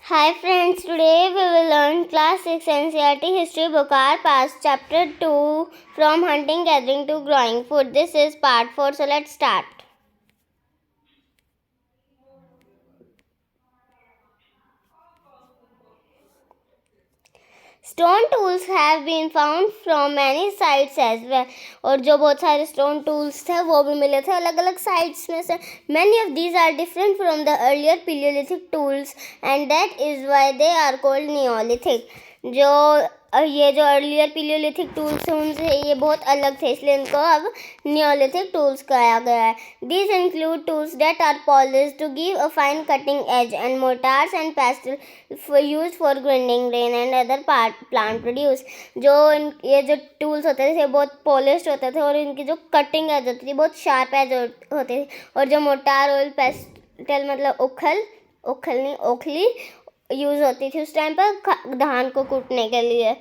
Hi friends, today we will learn class 6 NCERT history book our past chapter 2 from hunting gathering to growing food. This is part 4, so let's start. Stone tools have been found from many sites as well. और जो बहुत सारे stone tools थे वो भी मिले थे अलग अलग sites में से. Many of these are different from the earlier Paleolithic tools and that is why they are called Neolithic. जो ये जो अर्लियर पीलियोलिथिक टूल्स हैं उनसे ये बहुत अलग थे, इसलिए इनको अब नियोलिथिक टूल्स कहा गया है. These include tools that are polished to give a fine cutting edge and mortars and pestle used for grinding grain and other plant produce. ये जो टूल्स होते थे बहुत पॉलिश्ड होते थे और इनकी जो कटिंग एज होती थी बहुत शार्प एज होती थी. और जो मोटार और पेस्टल मतलब ओखली यूज़ होती थी उस टाइम पर धान को कूटने के लिए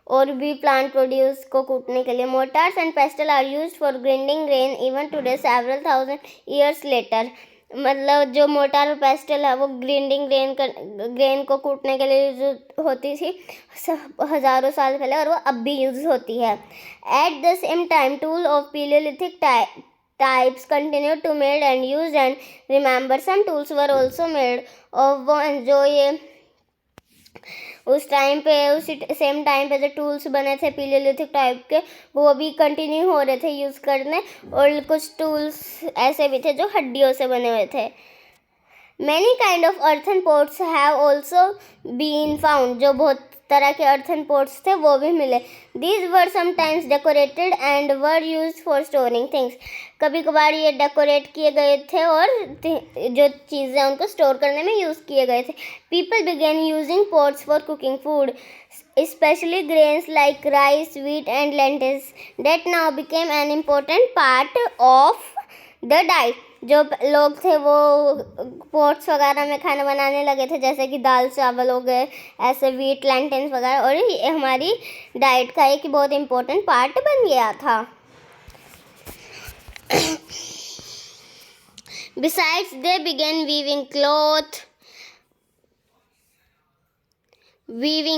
और भी प्लांट प्रोड्यूस को कूटने के लिए. Mortars and pestle are used for grinding grain even today several thousand years later. मतलब जो मोटार और पेस्टल है वो ग्राइंडिंग ग्रेन को कूटने के लिए यूज होती थी हज़ारों साल पहले और वो अब भी यूज होती है. At the same time tool of palaeolithic types continued to made and used, and remember some tools were also made of bone. जो ये उस टाइम पे उसी सेम टाइम पे जो टूल्स बने थे पीलियोलिथिक टाइप के वो भी कंटिन्यू हो रहे थे यूज़ करने. और कुछ टूल्स ऐसे भी थे जो हड्डियों से बने हुए थे. Many kind of earthen pots have also been found. जो बहुत तरह के earthen pots थे वो भी मिले. These were sometimes decorated and were used for storing things. कभी कभार ये डेकोरेट किए गए थे और जो चीज़ें उनको स्टोर करने में यूज़ किए गए थे. People began using pots for cooking food, especially grains like rice, wheat and lentils that now became an important part of the diet. जो लोग थे वो पोट्स वगैरह में खाना बनाने लगे थे जैसे कि दाल चावल हो गए, ऐसे वीट लेंटिल्स वगैरह, और ये हमारी डाइट का एक बहुत इम्पोर्टेंट पार्ट बन गया था. Besides, they began weaving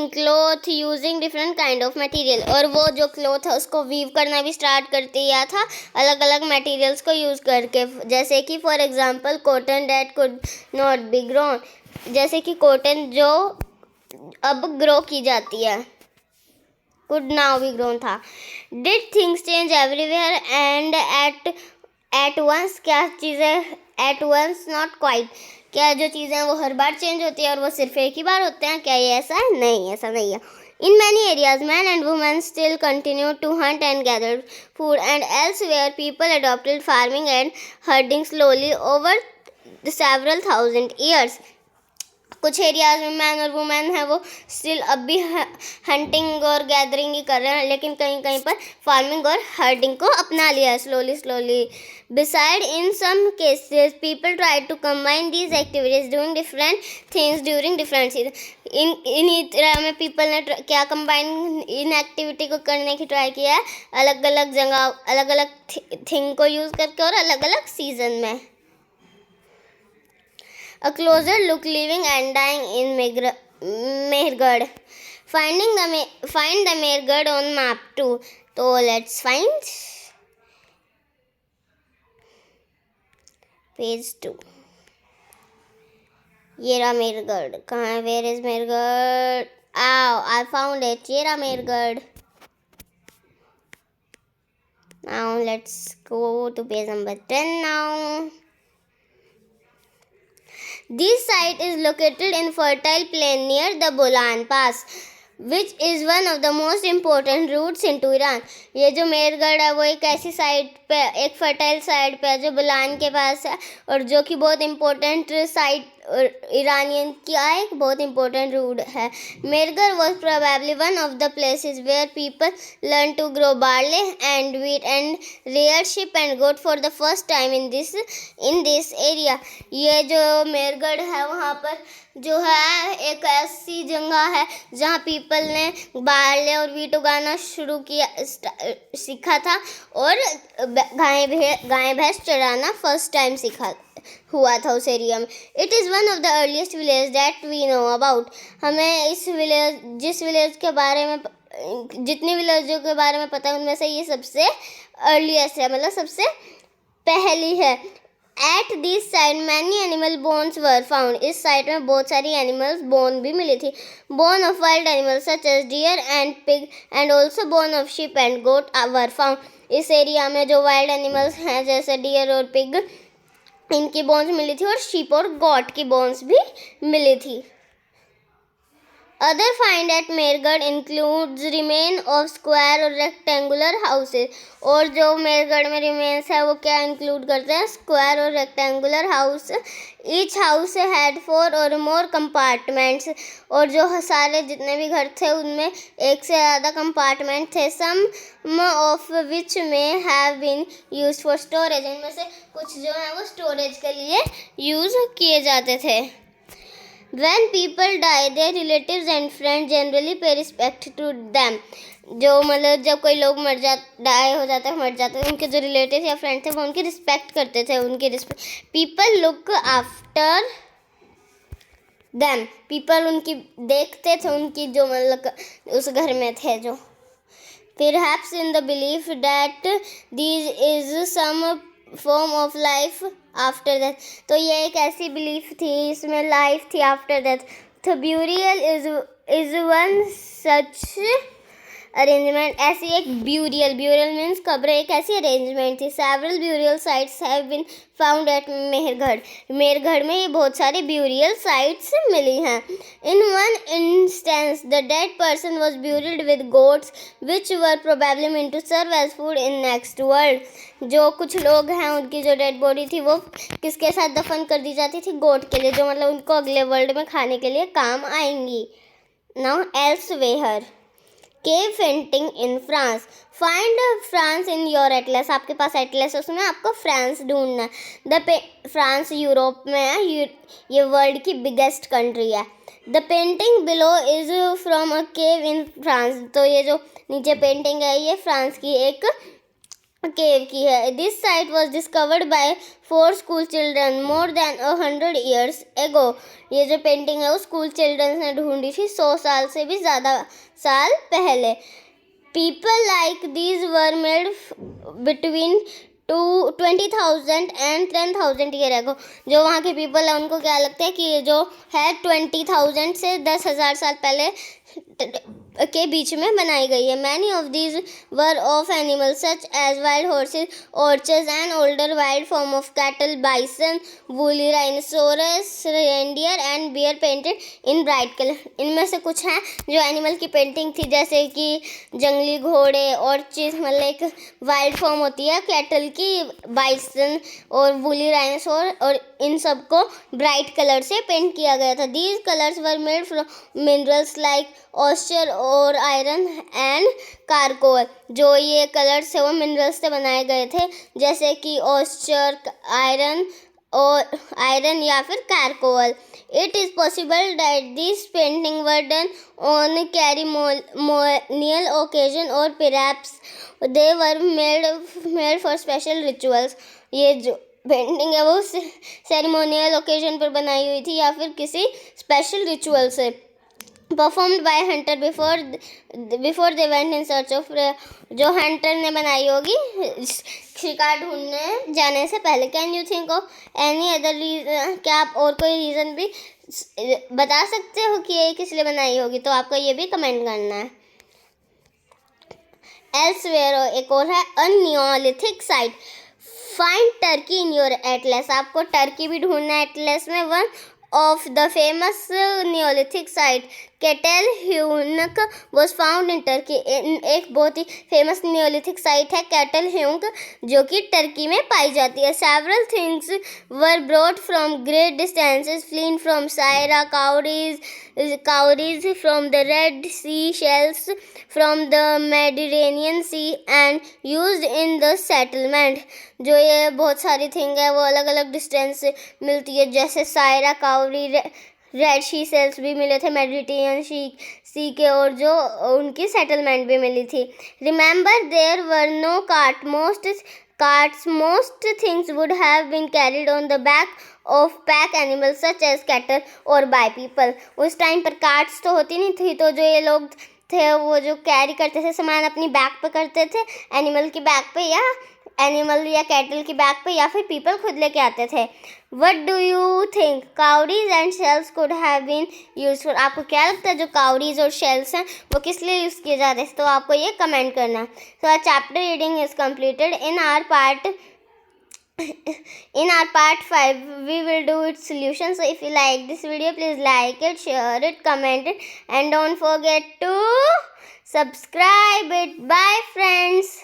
cloth using different kind of material. और वो जो क्लॉथ है उसको वीव करना भी स्टार्ट कर दिया था अलग अलग मटेरियल्स को यूज़ करके. जैसे कि for example cotton that could not be grown. जैसे कि कॉटन जो अब ग्रो की जाती है कुड नाउ बी ग्रोन था. Did things change everywhere and at once. क्या चीज़ें एट वंस नॉट क्वाइट. क्या जो चीज़ें वो हर बार चेंज होती है और वो सिर्फ एक ही बार होते हैं? क्या ये ऐसा है? नहीं, ऐसा नहीं है. In many areas, men and women still continue to hunt and gather food, and elsewhere people adopted farming and herding slowly over several thousand years. कुछ एरियाज में मैन और वुमेन है वो स्टिल अब भी हंटिंग और गैदरिंग ही कर रहे हैं, लेकिन कहीं कहीं पर फार्मिंग और हर्डिंग को अपना लिया है slowly. Beside, in some cases, people try to combine these activities, doing different things during different seasons. इन्हीं तरह में पीपल ने क्या कंबाइन इन एक्टिविटी को करने की ट्राई किया है अलग अलग जगह अलग अलग थिंग को यूज़ करके और अलग अलग सीजन में. A closer look living and dying in Mehrgarh. Find the Mehrgarh on map 2. So let's find page 2. ये रहा Mehrgarh. कहाँ है? Where is Mehrgarh? I found it. ये रहा Mehrgarh. Now let's go to page number 10 now. This site is located in fertile plain near the Bolan Pass, which is one of the most important routes into Iran. ये जो मेहरगढ़ है वो एक ऐसी site पे एक फर्टाइल साइट पे है जो बोलान के पास है और जो कि बहुत इम्पोर्टेंट साइट ईरानियन की एक बहुत इम्पोर्टेंट रूट है. Mehrgarh was probably one of the places where people learned to grow barley and wheat and reared sheep and goat for the first time in this area. ये जो मेहरगढ़ है वहाँ पर जो है एक ऐसी जगह है जहाँ पीपल ने बार्ले और वीट उगाना शुरू किया सीखा था और गाय भैंस चराना फर्स्ट टाइम सीखा. हुआ था उस एरिया में. It is one of the earliest village that we know about. हमें जिस विलेज के बारे में जितनी विलेजों के बारे में पता है उनमें से ये सबसे अर्लीस्ट है, मतलब सबसे पहली है. At this site many animal bones were found. इस साइट में बहुत सारी एनिमल्स बोन भी मिली थी. Bone of wild animals such as deer and pig and also bone of sheep and goat were found. इस एरिया में जो वाइल्ड एनिमल्स हैं जैसे डियर और पिग, इनकी बोन्स मिली थी और शीप और गॉट की बोन्स भी मिली थी. Other find at मेरगढ़ includes remain of square और rectangular houses. और जो मेरगढ़ में remains है वो क्या include करते हैं? Square और rectangular house. Each house had 4 or more compartments. और जो सारे जितने भी घर थे उनमें एक से ज़्यादा compartment थे. Some of which may have been used for storage. इनमें से कुछ जो है वो storage के लिए use किए जाते थे. When people die, their relatives and friends generally pay respect to them. जो मतलब जब कोई लोग डाई हो जाते हैं, मर जाते हैं, उनके जो रिलेटिव या फ्रेंड थे वो उनकी रिस्पेक्ट करते थे. उनकी respect people look after them. People उनकी देखते थे, उनकी जो मतलब उस घर में थे जो. Perhaps in the belief that this is some form of life after death. तो ये एक ऐसी बिलीफ थी, इसमें लाइफ थी आफ्टर डेथ. तो burial is one such arrangement. ऐसी एक ब्यूरियल मीन्स कब्र, एक ऐसी अरेंजमेंट थी. Several burial sites have been found at Mehrgarh में ये बहुत सारी ब्यूरियल साइट्स मिली हैं. In one instance the dead person was buried with goats which were probably mean to serve as food in next world. जो कुछ लोग हैं उनकी जो डेड बॉडी थी वो किसके साथ दफन कर दी जाती थी? गोट के लिए, जो मतलब उनको अगले वर्ल्ड में खाने के लिए काम आएंगी. Now elsewhere. Cave painting in France. Find France in your Atlas. आपके पास एटलस है, उसमें आपको फ्रांस ढूंढना है. फ्रांस यूरोप में है, ये वर्ल्ड की बिगेस्ट कंट्री है. The painting below is from a cave in France. तो ये जो नीचे पेंटिंग है ये फ्रांस की एक केव की है. This site was discovered by 4 school children more than 100 years ago. ये जो पेंटिंग है वो स्कूल चिल्ड्रन ने ढूंढी थी 100 साल से भी ज़्यादा साल पहले. People like these were made between 20,000 and 10,000 year ago. जो वहाँ के पीपल है उनको क्या लगता है कि ये जो है 20,000 से 10,000 साल पहले के बीच में बनाई गई है. Many of these were of animals such as wild horses, aurochs and older wild form of cattle, bison, woolly rhinoceros, reindeer and bear painted in bright colour. इनमें से कुछ हैं जो एनिमल की पेंटिंग थी, जैसे कि जंगली घोड़े, ऑर्चिस मतलब एक वाइल्ड फॉर्म होती है कैटल की, बाइसन और वूली राइनोसोर, और इन सबको ब्राइट कलर से पेंट किया गया था. These colours were made from minerals like ochre और आयरन एंड कारकोल. जो ये कलर्स है वो मिनरल्स से बनाए गए थे, जैसे कि ऑस्चर, आयरन या फिर charcoal. It is possible that this painting were done on ceremonial occasion और perhaps they were made for special rituals. ये जो पेंटिंग है वो सेरेमोनियल ओकेजन पर बनाई हुई थी या फिर किसी स्पेशल रिचुअल से. Performed by hunter before they went in search of. जो हंटर ने बनाई होगी शिकार ढूंढने जाने से पहले. Can you think of any other reason. क्या आप और कोई रीज़न भी बता सकते हो कि ये किस लिए बनाई होगी? तो आपको ये भी कमेंट करना है. एल्सवेयर एक और है, a neolithic site. Find Turkey in your atlas. आपको टर्की भी ढूंढना है एटलस में. One of the famous neolithic site Catal Huyuk was found in Turkey. एक बहुत ही फेमस नियोलिथिक साइट है कैटल ह्यूनक जो कि टर्की में पाई जाती है. Several things were brought from great distances, flint from Syria, cowries from the Red Sea, shells from the Mediterranean Sea and used in the settlement. जो ये बहुत सारी थिंग है वो अलग अलग डिस्टेंस से मिलती है, जैसे Saira, cowrie, red she sales भी मिले थे मेडिटेरियन सी के, और जो उनकी सेटलमेंट भी मिली थी. Remember there were no carts. Most things would have been carried on the back of pack animals such as cattle or by people. उस टाइम पर कार्ट्स तो होती नहीं थी, तो जो ये लोग थे वो जो कैरी करते थे सामान अपनी बैक पे करते थे, एनिमल की बैक पे या एनिमल या कैटल की बैक पे, या फिर पीपल खुद लेके आते थे. What do you think cowries and shells could have been used for? आपको क्या लगता है जो काउरीज और शेल्स हैं वो किस लिए यूज़ किए जाते हैं? तो आपको ये कमेंट करना है. So our chapter reading is completed. In our part 5 we will do its solution. So if you like this video, please like it, share it, comment it, and don't forget to subscribe it. Bye friends.